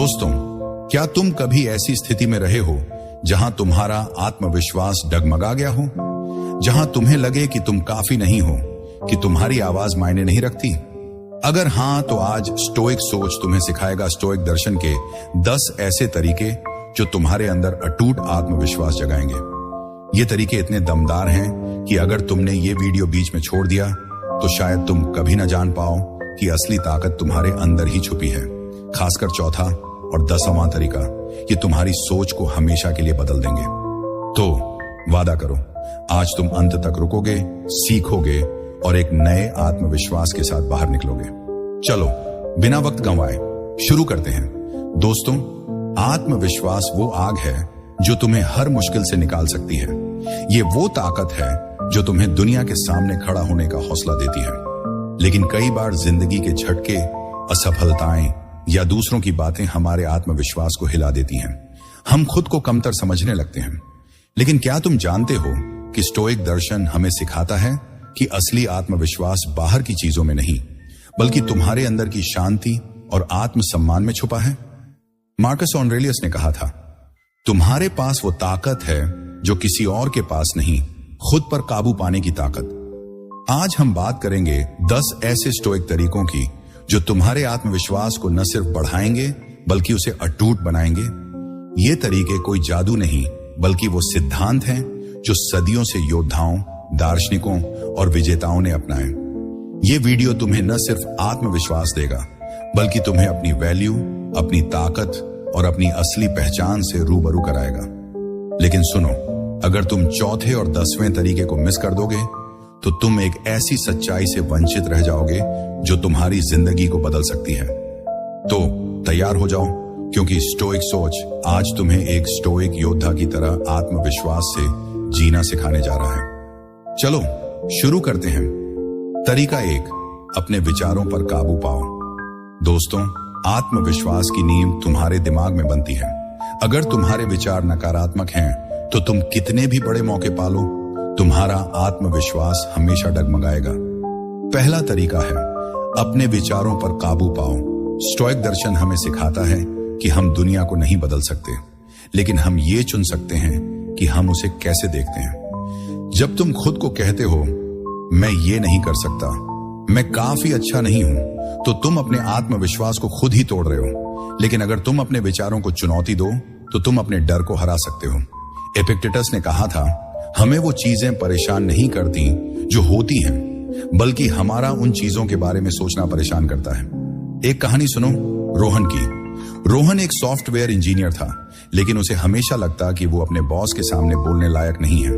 दोस्तों, क्या तुम कभी ऐसी स्थिति में रहे हो जहां तुम्हारा आत्मविश्वास डगमगा गया हो, जहां तुम्हें लगे कि तुम काफी नहीं हो, कि तुम्हारी आवाज मायने नहीं रखती? अगर हां, तो आज स्टोइक सोच तुम्हें सिखाएगा स्टोइक दर्शन के 10 ऐसे तरीके जो तुम्हारे अंदर अटूट आत्मविश्वास जगाएंगे। ये तरीके इतने दमदार हैं कि अगर तुमने ये वीडियो बीच में छोड़ दिया तो शायद तुम कभी ना जान पाओ कि असली ताकत तुम्हारे अंदर ही छुपी है। खासकर चौथा और 10वां तरीका, ये तुम्हारी सोच को हमेशा के लिए बदल देंगे। तो वादा करो, आज तुम अंत तक रुकोगे, सीखोगे और एक नए आत्मविश्वास के साथ बाहर निकलोगे। चलो बिना वक्त गंवाए शुरू करते हैं। दोस्तों, आत्मविश्वास वो आग है जो तुम्हें हर मुश्किल से निकाल सकती है। ये वो ताकत है जो तुम्हें दुनिया के सामने खड़ा होने का हौसला देती है। लेकिन कई बार जिंदगी के झटके, असफलताएं या दूसरों की बातें हमारे आत्मविश्वास को हिला देती हैं। हम खुद को कमतर समझने लगते हैं। लेकिन क्या तुम जानते हो कि स्टोइक दर्शन हमें सिखाता है कि असली आत्मविश्वास बाहर की चीजों में नहीं, बल्कि तुम्हारे अंदर की शांति और आत्मसम्मान में छुपा है? मार्कस ऑरेलियस ने कहा था, तुम्हारे पास वो ताकत है जो किसी और के पास नहीं, खुद पर काबू पाने की ताकत। आज हम बात करेंगे 10 ऐसे स्टोइक तरीकों की जो तुम्हारे आत्मविश्वास को न सिर्फ बढ़ाएंगे बल्कि उसे अटूट बनाएंगे। ये तरीके कोई जादू नहीं, बल्कि वो सिद्धांत हैं जो सदियों से योद्धाओं, दार्शनिकों और विजेताओं ने अपनाए। ये वीडियो तुम्हें न सिर्फ आत्मविश्वास देगा, बल्कि तुम्हें अपनी वैल्यू, अपनी ताकत और अपनी असली पहचान से रूबरू कराएगा। लेकिन सुनो, अगर तुम चौथे और 10वें तरीके को मिस कर दोगे तो तुम एक ऐसी सच्चाई से वंचित रह जाओगे जो तुम्हारी जिंदगी को बदल सकती है। तो तैयार हो जाओ, क्योंकि स्टोइक सोच आज तुम्हें एक स्टोइक योद्धा की तरह आत्मविश्वास से जीना सिखाने जा रहा है। चलो शुरू करते हैं। तरीका 1, अपने विचारों पर काबू पाओ। दोस्तों, आत्मविश्वास की नींव तुम्हारे दिमाग में बनती है। अगर तुम्हारे विचार नकारात्मक हैं तो तुम कितने भी बड़े मौके पालो, तुम्हारा आत्मविश्वास हमेशा डगमगाएगा। पहला तरीका है अपने विचारों पर काबू पाओ। स्टोइक दर्शन हमें सिखाता है कि हम दुनिया को नहीं बदल सकते, लेकिन हम ये चुन सकते हैं कि हम उसे कैसे देखते हैं। जब तुम खुद को कहते हो मैं ये नहीं कर सकता, मैं काफी अच्छा नहीं हूं, तो तुम अपने आत्मविश्वास को खुद ही तोड़ रहे हो। लेकिन अगर तुम अपने विचारों को चुनौती दो तो तुम अपने डर को हरा सकते हो। एपिक्टेटस ने कहा था, हमें वो चीजें परेशान नहीं करती जो होती हैं, बल्कि हमारा उन चीजों के बारे में सोचना परेशान करता है। एक कहानी सुनो रोहन की। रोहन एक सॉफ्टवेयर इंजीनियर था, लेकिन उसे हमेशा लगता कि वो अपने बॉस के सामने बोलने लायक नहीं है।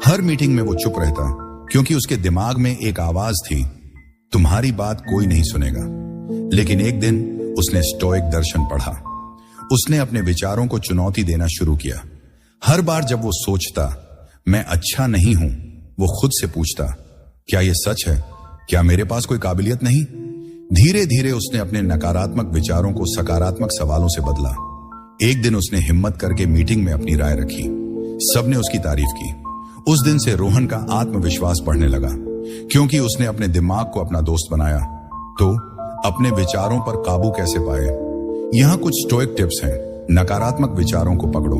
हर मीटिंग में वो चुप रहता, क्योंकि उसके दिमाग में एक आवाज थी, तुम्हारी बात कोई नहीं सुनेगा। लेकिन एक दिन उसने स्टोइक दर्शन पढ़ा। उसने अपने विचारों को चुनौती देना शुरू किया। हर बार जब वो सोचता मैं अच्छा नहीं हूं, वो खुद से पूछता, क्या ये सच है? क्या मेरे पास कोई काबिलियत नहीं? धीरे धीरे उसने अपने नकारात्मक विचारों को सकारात्मक सवालों से बदला। एक दिन उसने हिम्मत करके मीटिंग में अपनी राय रखी। सबने उसकी तारीफ की। उस दिन से रोहन का आत्मविश्वास बढ़ने लगा, क्योंकि उसने अपने दिमाग को अपना दोस्त बनाया। तो अपने विचारों पर काबू कैसे पाए? यहां कुछ स्टोइक टिप्स हैं। नकारात्मक विचारों को पकड़ो।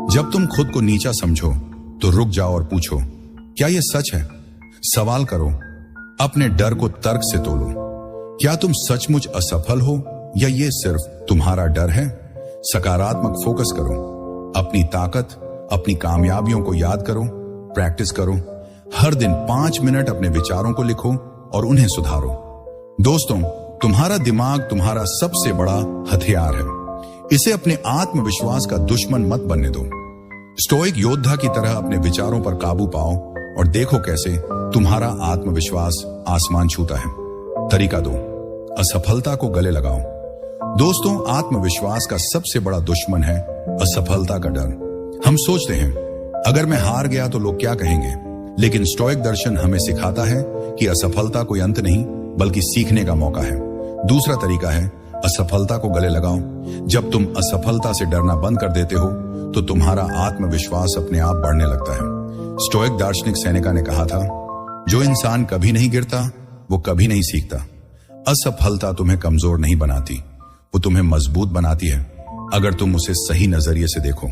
जब तुम खुद को नीचा समझो तो रुक जाओ और पूछो, क्या यह सच है? सवाल करो, अपने डर को तर्क से तोलो। क्या तुम सचमुच असफल हो या ये सिर्फ तुम्हारा डर है? सकारात्मक फोकस करो। अपनी ताकत, अपनी कामयाबियों को याद करो, प्रैक्टिस करो। हर दिन 5 मिनट अपने विचारों को लिखो और उन्हें सुधारो। दोस्तों, तुम्हारा दिमाग तुम्हारा सबसे बड़ा हथियार है। इसे अपने आत्मविश्वास का दुश्मन मत बनने दो। स्टोइक योद्धा की तरह अपने विचारों पर काबू पाओ और देखो कैसे तुम्हारा आत्मविश्वास आसमान छूता है। तरीका 2, असफलता को गले लगाओ। दोस्तों, आत्मविश्वास का सबसे बड़ा दुश्मन है असफलता का डर। हम सोचते हैं अगर मैं हार गया तो लोग क्या कहेंगे, लेकिन स्टोइक दर्शन हमें सिखाता है कि असफलता कोई अंत नहीं, बल्कि सीखने का मौका है। दूसरा तरीका है असफलता को गले लगाओ। जब तुम असफलता से डरना बंद कर देते हो तो तुम्हारा आत्मविश्वास अपने आप बढ़ने लगता है। स्टोइक दार्शनिक सेनेका ने कहा था, जो इंसान कभी नहीं गिरता वो कभी नहीं सीखता। असफलता तुम्हें कमजोर नहीं बनाती, वो तुम्हें मजबूत बनाती है अगर तुम उसे सही नजरिए से देखो।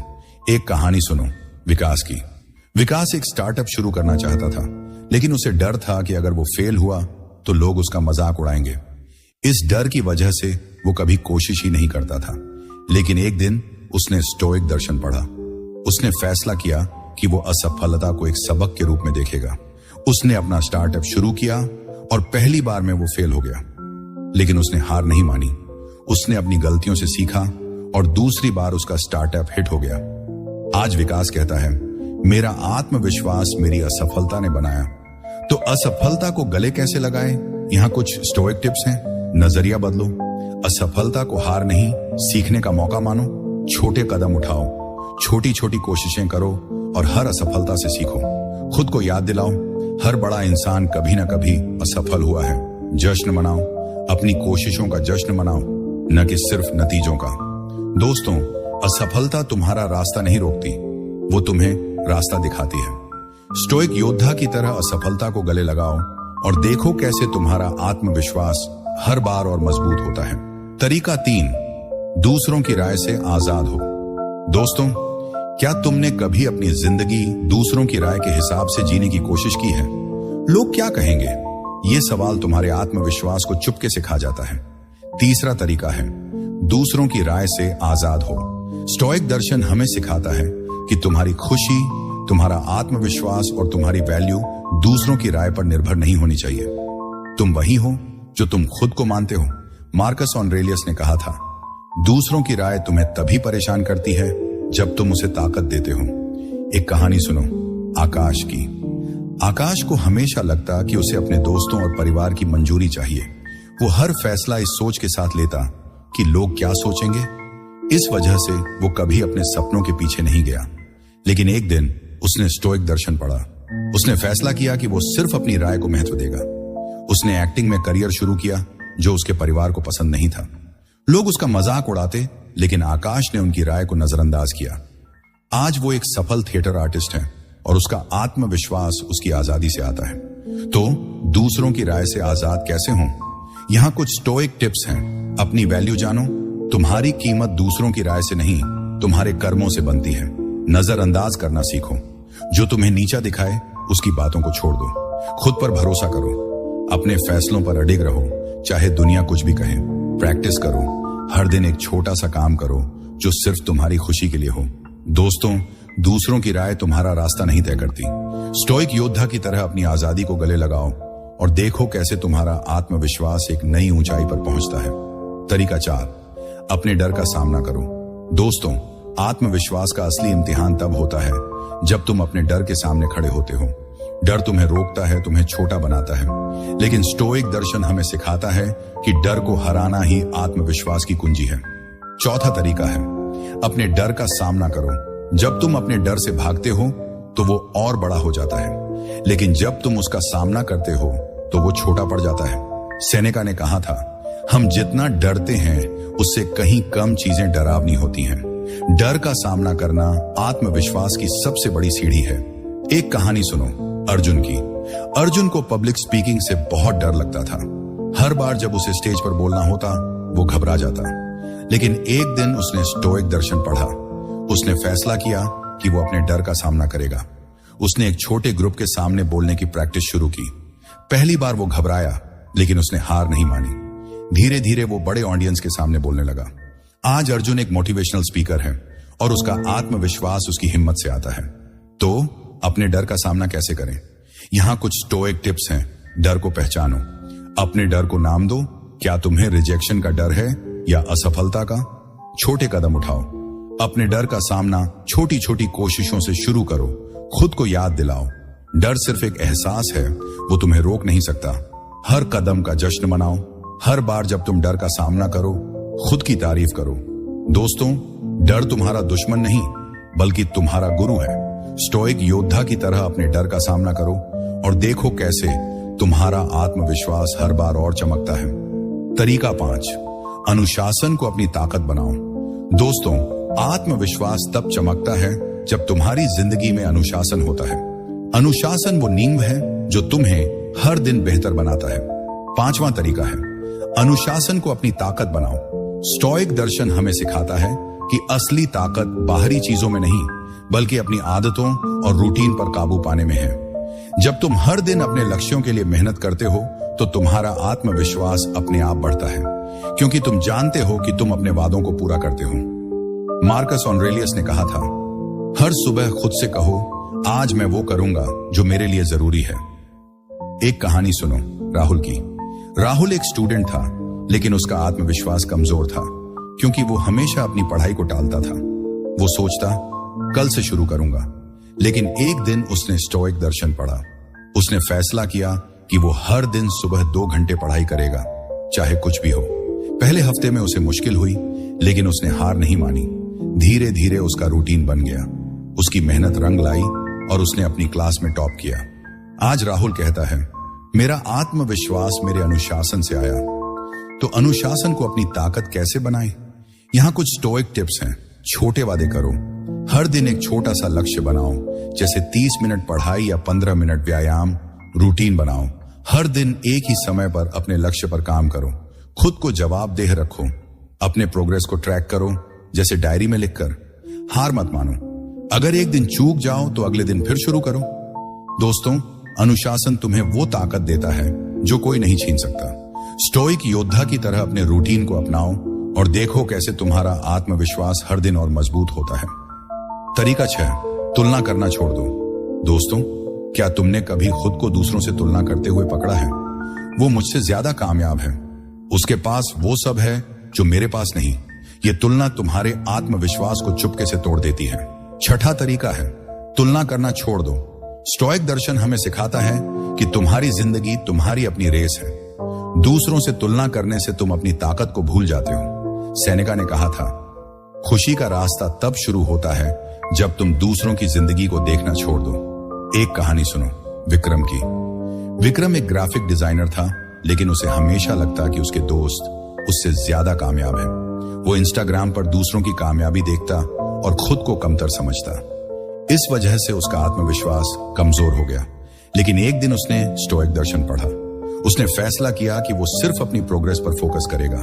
एक कहानी सुनो विकास की। विकास एक स्टार्टअप शुरू करना चाहता था, लेकिन उसे डर था कि अगर वो फेल हुआ तो लोग उसका मजाक उड़ाएंगे। इस डर की वजह से वो कभी कोशिश ही नहीं करता था। लेकिन एक दिन उसने स्टोइक दर्शन पढ़ा। उसने फैसला किया कि वो असफलता को एक सबक के रूप में देखेगा। उसने अपना स्टार्टअप शुरू किया और पहली बार में वो फेल हो गया, लेकिन उसने हार नहीं मानी। उसने अपनी गलतियों से सीखा और दूसरी बार उसका स्टार्टअप हिट हो गया। आज विकास कहता है, मेरा आत्मविश्वास मेरी असफलता ने बनाया। तो असफलता को गले कैसे लगाएं? यहाँ कुछ स्टोइक टिप्स हैं। नजरिया बदलो। असफलता को हार नहीं, सीखने का मौका मानो। छोटे कदम उठाओ, छोटी छोटी कोशिशें करो और हर असफलता से सीखो। खुद को याद दिलाओ, हर बड़ा इंसान कभी ना कभी असफल हुआ है। जश्न मनाओ, अपनी कोशिशों का जश्न मनाओ, न कि सिर्फ नतीजों का। दोस्तों, असफलता तुम्हारा रास्ता नहीं रोकती, वो तुम्हें रास्ता दिखाती है। स्टोइक योद्धा की तरह असफलता को गले लगाओ और देखो कैसे तुम्हारा आत्मविश्वास हर बार और मजबूत होता है। तरीका 3, दूसरों की राय से आजाद हो। दोस्तों, क्या तुमने कभी अपनी जिंदगी दूसरों की राय के हिसाब से जीने की कोशिश की है? लोग क्या कहेंगे, ये सवाल तुम्हारे आत्मविश्वास को चुपके से खा जाता है। तीसरा तरीका है, दूसरों की राय से आजाद हो। स्टोइक दर्शन हमें सिखाता है कि तुम्हारी खुशी, तुम्हारा आत्मविश्वास और तुम्हारी वैल्यू दूसरों की राय पर निर्भर नहीं होनी चाहिए। तुम वही हो जो तुम खुद को मानते हो। मार्कस ऑरेलियस ने कहा था, दूसरों की राय तुम्हें तभी परेशान करती है जब तुम उसे ताकत देते हो। एक कहानी सुनो आकाश की। आकाश को हमेशा लगता कि उसे अपने दोस्तों और परिवार की मंजूरी चाहिए। वो हर फैसला इस सोच के साथ लेता कि लोग क्या सोचेंगे। इस वजह से वो कभी अपने सपनों के पीछे नहीं गया। लेकिन एक दिन उसने स्टोइक दर्शन पढ़ा। उसने फैसला किया कि वो सिर्फ अपनी राय को महत्व देगा। उसने एक्टिंग में करियर शुरू किया, जो उसके परिवार को पसंद नहीं था। लोग उसका मजाक उड़ाते, लेकिन आकाश ने उनकी राय को नजरअंदाज किया। आज वो एक सफल थिएटर आर्टिस्ट है और उसका आत्मविश्वास उसकी आजादी से आता है। तो दूसरों की राय से आजाद कैसे हों? यहाँ कुछ स्टोइक टिप्स हैं। अपनी वैल्यू जानो। तुम्हारी कीमत दूसरों की राय से नहीं, तुम्हारे कर्मों से बनती है। नजरअंदाज करना सीखो। जो तुम्हें नीचा दिखाए उसकी बातों को छोड़ दो। खुद पर भरोसा करो। अपने फैसलों पर अडिग रहो, चाहे दुनिया कुछ भी कहे। प्रैक्टिस करो। हर दिन एक छोटा सा काम करो जो सिर्फ तुम्हारी खुशी के लिए हो। दोस्तों, दूसरों की राय तुम्हारा रास्ता नहीं तय करती। स्टोइक योद्धा की तरह अपनी आजादी को गले लगाओ और देखो कैसे तुम्हारा आत्मविश्वास एक नई ऊंचाई पर पहुंचता है। तरीका 4, अपने डर का सामना करो। दोस्तों, आत्मविश्वास का असली इम्तिहान तब होता है जब तुम अपने डर के सामने खड़े होते हो। डर तुम्हें रोकता है, तुम्हें छोटा बनाता है, लेकिन स्टोइक दर्शन हमें सिखाता है कि डर को हराना ही आत्मविश्वास की कुंजी है। चौथा तरीका है, अपने डर का सामना करो। जब तुम अपने डर से भागते हो तो वो और बड़ा हो जाता है, लेकिन जब तुम उसका सामना करते हो तो वो छोटा पड़ जाता है। सेनेका ने कहा था, हम जितना डरते हैं उससे कहीं कम चीजें डरावनी होती हैं। डर का सामना करना आत्मविश्वास की सबसे बड़ी सीढ़ी है। एक कहानी सुनो अर्जुन की। अर्जुन को पब्लिक स्पीकिंग से बहुत डर लगता था। हर बार जब उसे स्टेज पर बोलना होता वो घबरा जाता। लेकिन एक दिन उसने स्टोइक दर्शन पढ़ा। उसने फैसला किया कि वो अपने डर का सामना करेगा। उसने एक छोटे ग्रुप के सामने बोलने की प्रैक्टिस शुरू की। पहली बार वो घबराया, लेकिन उसने हार नहीं मानी। धीरे धीरे वो बड़े ऑडियंस के सामने बोलने लगा। आज अर्जुन एक मोटिवेशनल स्पीकर है और उसका आत्मविश्वास उसकी हिम्मत से आता है। तो अपने डर का सामना कैसे करें? यहां कुछ स्टोइक टिप्स हैं। डर को पहचानो। अपने डर को नाम दो। क्या तुम्हें रिजेक्शन का डर है या असफलता का? छोटे कदम उठाओ। अपने डर का सामना छोटी छोटी कोशिशों से शुरू करो। खुद को याद दिलाओ, डर सिर्फ एक एहसास है, वो तुम्हें रोक नहीं सकता। हर कदम का जश्न मनाओ। हर बार जब तुम डर का सामना करो, खुद की तारीफ करो। दोस्तों, डर तुम्हारा दुश्मन नहीं, बल्कि तुम्हारा गुरु है। स्टोइक योद्धा की तरह अपने डर का सामना करो और देखो कैसे तुम्हारा आत्मविश्वास हर बार और चमकता है। तरीका 5, अनुशासन को अपनी ताकत बनाओ। दोस्तों, आत्मविश्वास तब चमकता है जब तुम्हारी जिंदगी में अनुशासन होता है। अनुशासन वो नींव है जो तुम्हें हर दिन बेहतर बनाता है। 5वां तरीका है, अनुशासन को अपनी ताकत बनाओ। स्टोइक दर्शन हमें सिखाता है कि असली ताकत बाहरी चीजों में नहीं, बल्कि अपनी आदतों और रूटीन पर काबू पाने में है। जब तुम हर दिन अपने लक्ष्यों के लिए मेहनत करते हो तो तुम्हारा आत्मविश्वास अपने आप बढ़ता है, क्योंकि तुम जानते हो कि तुम अपने वादों को पूरा करते हो। मार्कस ऑरेलियस ने कहा था, हर सुबह खुद से कहो, आज मैं वो करूंगा जो मेरे लिए जरूरी है। एक कहानी सुनो राहुल की। राहुल एक स्टूडेंट था, लेकिन उसका आत्मविश्वास कमजोर था, क्योंकि वो हमेशा अपनी पढ़ाई को टालता था। वो सोचता, कल से शुरू करूंगा। लेकिन एक दिन उसने स्टोइक दर्शन पढ़ा। उसने फैसला किया कि वो हर दिन सुबह 2 घंटे पढ़ाई करेगा, चाहे कुछ भी हो। पहले हफ्ते में उसे मुश्किल हुई, लेकिन उसने हार नहीं मानी। धीरे धीरे उसका रूटीन बन गया। उसकी मेहनत रंग लाई और उसने अपनी क्लास में टॉप किया। आज राहुल कहता है, मेरा आत्मविश्वास मेरे अनुशासन से आया। तो अनुशासन को अपनी ताकत कैसे बनाएं? यहां कुछ स्टोइक टिप्स हैं। छोटे वादे करो। हर दिन एक छोटा सा लक्ष्य बनाओ, जैसे 30 मिनट पढ़ाई या 15 मिनट व्यायाम। रूटीन बनाओ। हर दिन एक ही समय पर अपने लक्ष्य पर काम करो। खुद को जवाबदेह रखो। अपने प्रोग्रेस को ट्रैक करो, जैसे डायरी में लिखकर। हार मत मानो। अगर एक दिन चूक जाओ तो अगले दिन फिर शुरू करो। दोस्तों, अनुशासन तुम्हें वो ताकत देता है जो कोई नहीं छीन सकता। स्टोइक योद्धा की तरह अपने रूटीन को अपनाओ और देखो कैसे तुम्हारा आत्मविश्वास हर दिन और मजबूत होता है। तरीका 6, तुलना करना छोड़ दो। दोस्तों, क्या तुमने कभी खुद को दूसरों से तुलना करते हुए पकड़ा है? वो मुझसे ज्यादा कामयाब है, उसके पास वो सब है जो मेरे पास नहीं। ये तुलना तुम्हारे आत्मविश्वास को चुपके से तोड़ देती है। छठा तरीका है, तुलना करना छोड़ दो। स्टोइक दर्शन हमें सिखाता है कि तुम्हारी जिंदगी तुम्हारी अपनी रेस है। दूसरों से तुलना करने से तुम अपनी ताकत को भूल जाते हो। सेनेका ने कहा था, खुशी का रास्ता तब शुरू होता है जब तुम दूसरों की जिंदगी को देखना छोड़ दो। एक कहानी सुनो विक्रम की। विक्रम एक ग्राफिक डिजाइनर था, लेकिन उसे हमेशा लगता कि उसके दोस्त उससे ज्यादा कामयाब हैं। वो इंस्टाग्राम पर दूसरों की कामयाबी देखता और खुद को कमतर समझता। इस वजह से उसका आत्मविश्वास कमजोर हो गया। लेकिन एक दिन उसने स्टोइक दर्शन पढ़ा। उसने फैसला किया कि वो सिर्फ अपनी प्रोग्रेस पर फोकस करेगा।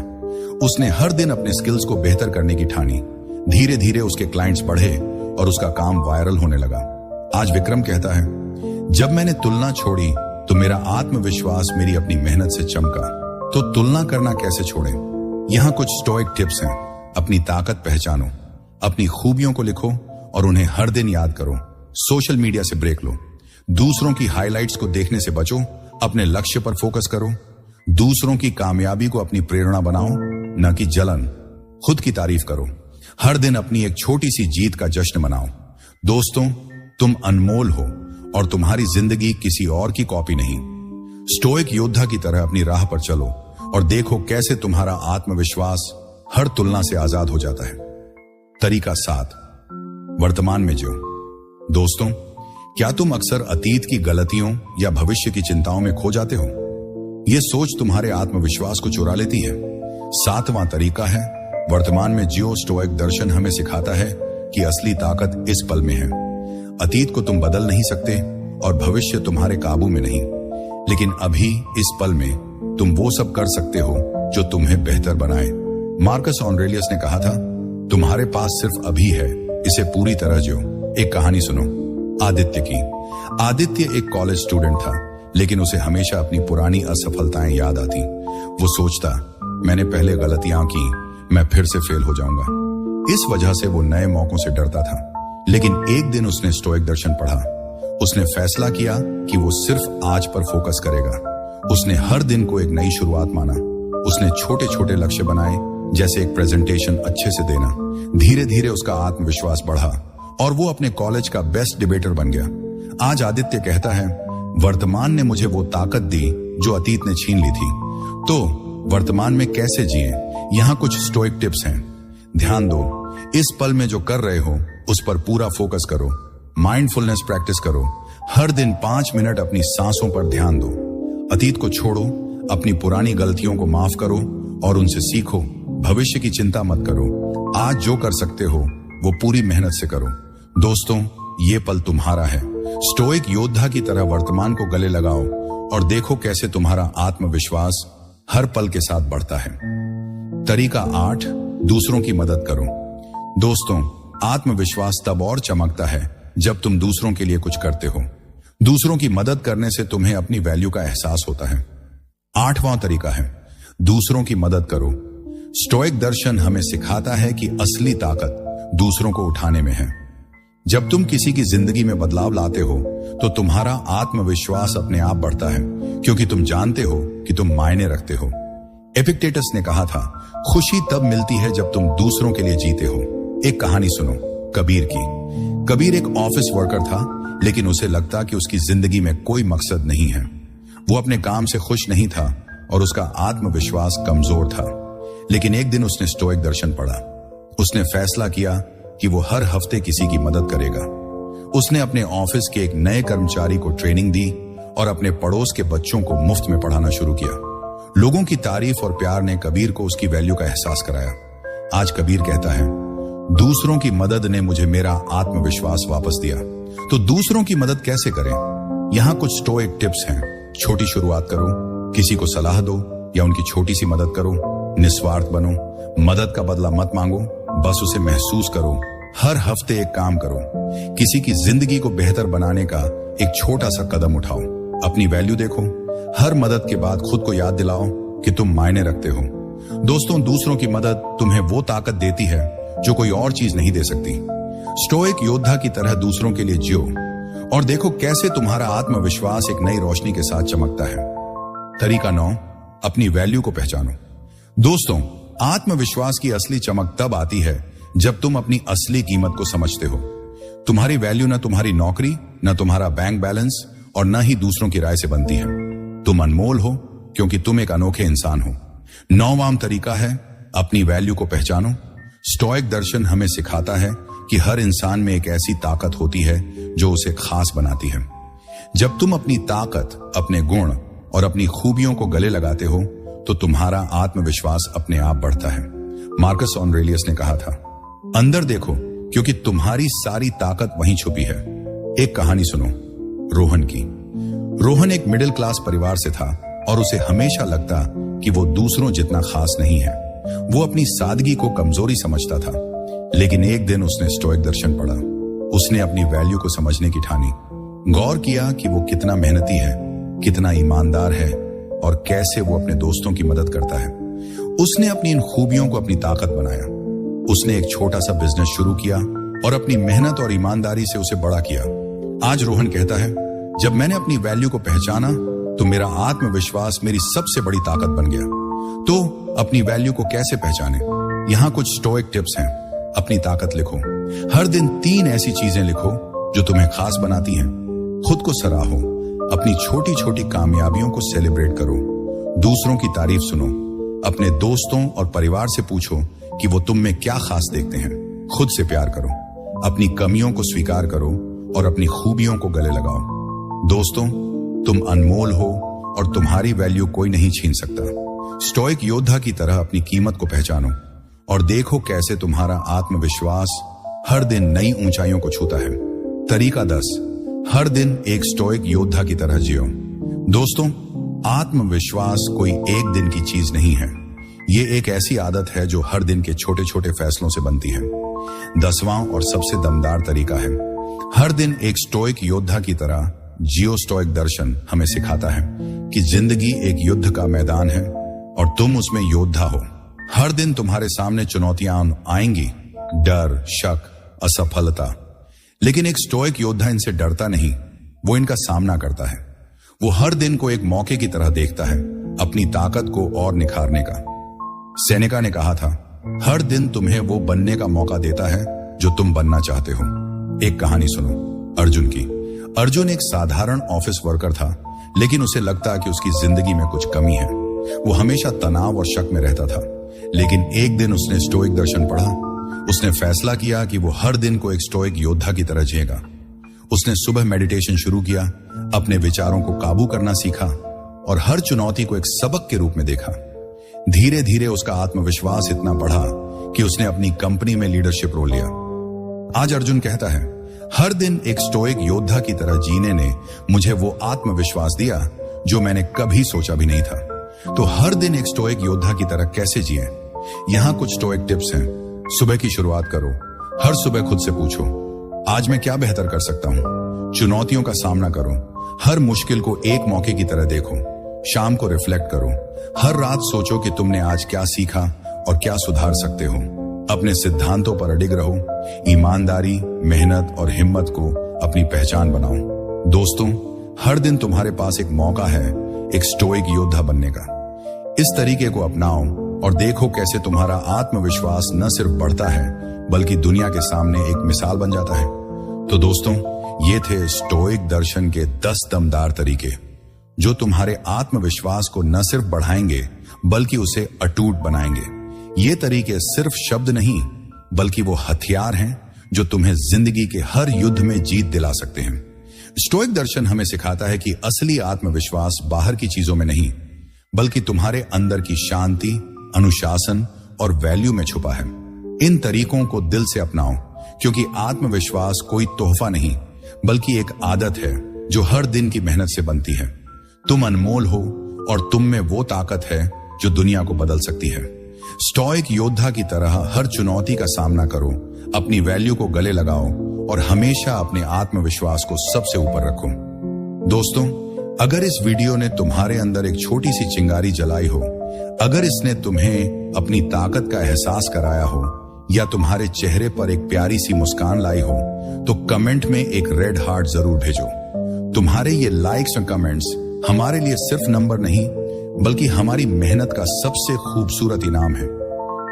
उसने हर दिन अपने स्किल्स को बेहतर करने की ठानी। धीरे धीरे उसके क्लाइंट्स बढ़े और उसका काम वायरल होने लगा। आज विक्रम कहता है, जब मैंने तुलना छोड़ी तो मेरा आत्मविश्वास मेरी अपनी मेहनत से चमका। तो तुलना करना कैसे छोड़ें? यहां कुछ स्टोइक टिप्स हैं। अपनी ताकत पहचानो, अपनी खूबियों को लिखो और उन्हें हर दिन याद करो। सोशल मीडिया से ब्रेक लो। दूसरों की हाइलाइट्स को देखने से बचो। अपने लक्ष्य पर फोकस करो। दूसरों की कामयाबी को अपनी प्रेरणा बनाओ, न कि जलन। खुद की तारीफ करो। हर दिन अपनी एक छोटी सी जीत का जश्न मनाओ। दोस्तों, तुम अनमोल हो और तुम्हारी जिंदगी किसी और की कॉपी नहीं। स्टोइक योद्धा की तरह अपनी राह पर चलो और देखो कैसे तुम्हारा आत्मविश्वास हर तुलना से आजाद हो जाता है। तरीका 7, वर्तमान में जियो। दोस्तों, क्या तुम अक्सर अतीत की गलतियों या भविष्य की चिंताओं में खो जाते हो? यह सोच तुम्हारे आत्मविश्वास को चुरा लेती है। 7वां तरीका है, वर्तमान में जियो। स्टोइक दर्शन हमें सिखाता है कि असली ताकत इस पल में है। अतीत को तुम बदल नहीं सकते और भविष्य तुम्हारे काबू में नहीं, लेकिन अभी इस पल में तुम वो सब कर सकते हो जो तुम्हें बेहतर बनाए। मार्कस ऑरेलियस ने कहा था, तुम्हारे पास सिर्फ अभी है, इसे पूरी तरह जियो। एक कहानी सुनो आदित्य की। आदित्य एक कॉलेज स्टूडेंट था, लेकिन उसे हमेशा अपनी पुरानी असफलताएं याद आती। वो सोचता, मैंने पहले गलतियां की, मैं फिर से फेल हो जाऊंगा। इस वजह से वो नए मौकों से डरता था। लेकिन एक दिन उसने स्टोइक दर्शन पढ़ा। उसने फैसला किया कि वो सिर्फ आज पर फोकस करेगा। उसने हर दिन को एक नई शुरुआत माना। उसने छोटे छोटे लक्ष्य बनाए, जैसे एक प्रेजेंटेशन अच्छे से देना। धीरे धीरे उसका आत्मविश्वास बढ़ा और वो अपने कॉलेज का बेस्ट डिबेटर बन गया। आज आदित्य कहता है, वर्तमान ने मुझे वो ताकत दी जो अतीत ने छीन ली थी। तो वर्तमान में कैसे जिए? यहाँ कुछ स्टोइक टिप्स हैं। ध्यान दो, इस पल में जो कर रहे हो उस पर पूरा फोकस करो। माइंडफुलनेस प्रैक्टिस करो। हर दिन 5 मिनट अपनी सांसों पर ध्यान दो। अतीत को छोड़ो, अपनी पुरानी गलतियों को माफ करो और उनसे सीखो। भविष्य की चिंता मत करो। आज जो कर सकते हो वो पूरी मेहनत से करो। दोस्तों, ये पल तुम्हारा है। स्टोइक योद्धा की तरह वर्तमान को गले लगाओ और देखो कैसे तुम्हारा आत्मविश्वास हर पल के साथ बढ़ता है। तरीका 8, दूसरों की मदद करो। दोस्तों, आत्मविश्वास तब और चमकता है जब तुम दूसरों के लिए कुछ करते हो। दूसरों की मदद करने से तुम्हें अपनी वैल्यू का एहसास होता है। 8वां तरीका है दूसरों की मदद करो। स्टोइक दर्शन हमें सिखाता है कि असली ताकत दूसरों को उठाने में है। जब तुम किसी की जिंदगी में बदलाव लाते हो तो तुम्हारा आत्मविश्वास अपने आप बढ़ता है, क्योंकि तुम जानते हो कि तुम मायने रखते हो। एपिक्टेटस ने कहा था, खुशी तब मिलती है जब तुम दूसरों के लिए जीते हो। एक कहानी सुनो कबीर की। कबीर एक ऑफिस वर्कर था, लेकिन उसे लगता कि उसकी जिंदगी में कोई मकसद नहीं है। वो अपने काम से खुश नहीं था और उसका आत्मविश्वास कमजोर था। लेकिन एक दिन उसने स्टोइक दर्शन पढ़ा। उसने फैसला किया कि वो हर हफ्ते किसी की मदद करेगा। उसने अपने ऑफिस के एक नए कर्मचारी को ट्रेनिंग दी और अपने पड़ोस के बच्चों को मुफ्त में पढ़ाना शुरू किया। लोगों की तारीफ और प्यार ने कबीर को उसकी वैल्यू का एहसास कराया। आज कबीर कहता है, दूसरों की मदद ने मुझे मेरा आत्मविश्वास वापस दिया। तो दूसरों की मदद कैसे करें? यहाँ कुछ स्टोइक टिप्स हैं। छोटी शुरुआत करो, किसी को सलाह दो या उनकी छोटी सी मदद करो। निस्वार्थ बनो, मदद का बदला मत मांगो, बस उसे महसूस करो। हर हफ्ते एक काम करो, किसी की जिंदगी को बेहतर बनाने का एक छोटा सा कदम उठाओ। अपनी वैल्यू देखो, हर मदद के बाद खुद को याद दिलाओ कि तुम मायने रखते हो। दोस्तों, दूसरों की मदद तुम्हें वो ताकत देती है जो कोई और चीज नहीं दे सकती। स्टोइक योद्धा की तरह दूसरों के लिए जियो और देखो कैसे तुम्हारा आत्मविश्वास एक नई रोशनी के साथ चमकता है। तरीका 9, अपनी वैल्यू को पहचानो। दोस्तों, आत्मविश्वास की असली चमक तब आती है जब तुम अपनी असली कीमत को समझते हो। तुम्हारी वैल्यू न तुम्हारी नौकरी, न तुम्हारा बैंक बैलेंस और न ही दूसरों की राय से बनती है। तुम अनमोल हो क्योंकि तुम एक अनोखे इंसान हो। 9वां तरीका है अपनी वैल्यू को पहचानो। स्टोइक दर्शन हमें सिखाता है कि हर इंसान में एक ऐसी ताकत होती है जो उसे खास बनाती है। जब तुम अपनी ताकत, अपने गुण और अपनी खूबियों को गले लगाते हो तो तुम्हारा आत्मविश्वास अपने आप बढ़ता है। मार्कस ऑरेलियस ने कहा था, अंदर देखो क्योंकि तुम्हारी सारी ताकत वहीं छुपी है। एक कहानी सुनो रोहन की। रोहन एक मिडिल क्लास परिवार से था और उसे हमेशा लगता कि वो दूसरों जितना खास नहीं है। वो अपनी सादगी को कमजोरी समझता था। लेकिन एक दिन उसने स्टोइक दर्शन पढ़ा। उसने अपनी वैल्यू को समझने की ठानी। गौर किया कि वो कितना मेहनती है, कितना ईमानदार है और कैसे वो अपने दोस्तों की मदद करता है। उसने अपनी इन खूबियों को अपनी ताकत बनाया। उसने एक छोटा सा बिजनेस शुरू किया और अपनी मेहनत और ईमानदारी से उसे बड़ा किया। आज रोहन कहता है, जब मैंने अपनी वैल्यू को पहचाना तो मेरा आत्मविश्वास मेरी सबसे बड़ी ताकत बन गया। तो अपनी वैल्यू को कैसे पहचाने? यहाँ कुछ स्टोइक टिप्स हैं। अपनी ताकत लिखो। हर दिन 3 ऐसी चीजें लिखो जो तुम्हें खास बनाती हैं। खुद को सराहो। अपनी छोटी छोटी कामयाबियों को सेलिब्रेट करो। दूसरों की तारीफ सुनो। अपने दोस्तों और परिवार से पूछो कि वो तुम में क्या खास देखते हैं। खुद से प्यार करो। अपनी कमियों को स्वीकार करो और अपनी खूबियों को गले लगाओ। दोस्तों, तुम अनमोल हो और तुम्हारी वैल्यू कोई नहीं छीन सकता। स्टोइक योद्धा की तरह अपनी कीमत को पहचानो और देखो कैसे तुम्हारा आत्मविश्वास हर दिन नई ऊंचाइयों को छूता है। तरीका 10, हर दिन एक स्टोइक योद्धा की तरह जियो। दोस्तों, आत्मविश्वास कोई एक दिन की चीज नहीं है। ये एक ऐसी आदत है जो हर दिन के छोटे छोटे फैसलों से बनती है। 10वां और सबसे दमदार तरीका है, हर दिन एक स्टोइक योद्धा की तरह जियो। स्टोइक दर्शन हमें सिखाता है कि जिंदगी एक युद्ध का मैदान है और तुम उसमें योद्धा हो। हर दिन तुम्हारे सामने चुनौतियां आएंगी, डर, शक, असफलता। लेकिन एक स्टोइक योद्धा इनसे डरता नहीं, वो इनका सामना करता है। वो हर दिन को एक मौके की तरह देखता है अपनी ताकत को और निखारने का। सेनेका ने कहा था, हर दिन तुम्हें वो बनने का मौका देता है जो तुम बनना चाहते हो। एक कहानी सुनो अर्जुन की। अर्जुन एक साधारण ऑफिस वर्कर था, लेकिन उसे लगता कि उसकी जिंदगी में कुछ कमी है। वो हमेशा तनाव और शक में रहता था। लेकिन एक दिन उसने स्टोइक दर्शन पढ़ा। उसने फैसला किया कि वो हर दिन को एक स्टोइक योद्धा की तरह जिएगा। उसने सुबह मेडिटेशन शुरू किया, अपने विचारों को काबू करना सीखा और हर चुनौती को एक सबक के रूप में देखा। धीरे धीरे उसका आत्मविश्वास इतना बढ़ा कि उसने अपनी कंपनी में लीडरशिप रोल लिया। आज अर्जुन कहता है, हर दिन एक स्टोइक योद्धा की तरह जीने ने मुझे वो आत्मविश्वास दिया जो मैंने कभी सोचा भी नहीं था। तो हर दिन एक स्टोइक योद्धा की तरह कैसे जिए? यहाँ कुछ स्टोइक टिप्स हैं। सुबह की शुरुआत करो। हर सुबह खुद से पूछो, आज मैं क्या बेहतर कर सकता हूँ। चुनौतियों का सामना करो। हर मुश्किल को एक मौके की तरह देखो। शाम को रिफ्लेक्ट करो। हर रात सोचो कि तुमने आज क्या सीखा और क्या सुधार सकते हो। अपने सिद्धांतों पर अडिग रहो। ईमानदारी, मेहनत और हिम्मत को अपनी पहचान बनाओ। दोस्तों, हर दिन तुम्हारे पास एक मौका है एक स्टोइक योद्धा बनने का। इस तरीके को अपनाओ और देखो कैसे तुम्हारा आत्मविश्वास न सिर्फ बढ़ता है बल्कि दुनिया के सामने एक मिसाल बन जाता है। तो दोस्तों, ये थे स्टोइक दर्शन के 10 दमदार तरीके जो तुम्हारे आत्मविश्वास को न सिर्फ बढ़ाएंगे बल्कि उसे अटूट बनाएंगे। ये तरीके सिर्फ शब्द नहीं बल्कि वो हथियार हैं जो तुम्हें जिंदगी के हर युद्ध में जीत दिला सकते हैं। स्टोइक दर्शन हमें सिखाता है कि असली आत्मविश्वास बाहर की चीजों में नहीं बल्कि तुम्हारे अंदर की शांति, अनुशासन और वैल्यू में छुपा है। इन तरीकों को दिल से अपनाओ क्योंकि आत्मविश्वास कोई तोहफा नहीं बल्कि एक आदत है जो हर दिन की मेहनत से बनती है। तुम अनमोल हो और तुम में वो ताकत है जो दुनिया को बदल सकती है। स्टोइक योद्धा की तरह हर चुनौती का सामना करो, अपनी वैल्यू को गले लगाओ और हमेशा अपने आत्मविश्वास को सबसे ऊपर रखो। दोस्तों, अगर इस वीडियो ने तुम्हारे अंदर एक छोटी सी चिंगारी जलाई हो, अगर इसने तुम्हें अपनी ताकत का एहसास कराया हो या तुम्हारे चेहरे पर एक प्यारी सी मुस्कान लाई हो, तो कमेंट में एक रेड हार्ट जरूर भेजो। तुम्हारे ये लाइक्स और कमेंट्स हमारे लिए सिर्फ नंबर नहीं बल्कि हमारी मेहनत का सबसे खूबसूरत इनाम है।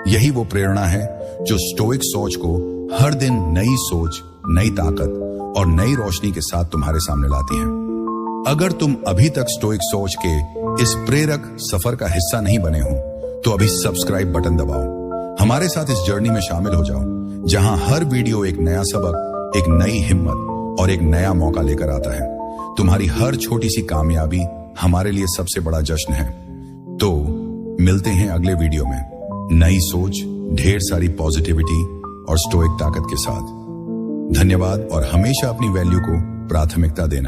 यही वो प्रेरणा है जो स्टोइक सोच को हर दिन नई सोच, नई ताकत और नई रोशनी के साथ तुम्हारे सामने लाती है। अगर तुम अभी तक स्टोइक सोच के इस प्रेरक सफर का हिस्सा नहीं बने हो तो अभी सब्सक्राइब बटन दबाओ। हमारे साथ इस जर्नी में शामिल हो जाओ जहां हर वीडियो एक नया सबक, एक नई हिम्मत और एक नया मौका लेकर आता है। तुम्हारी हर छोटी सी कामयाबी हमारे लिए सबसे बड़ा जश्न है। तो मिलते हैं अगले वीडियो में नई सोच, ढेर सारी पॉजिटिविटी और स्टोइक ताकत के साथ। धन्यवाद और हमेशा अपनी वैल्यू को प्राथमिकता देना।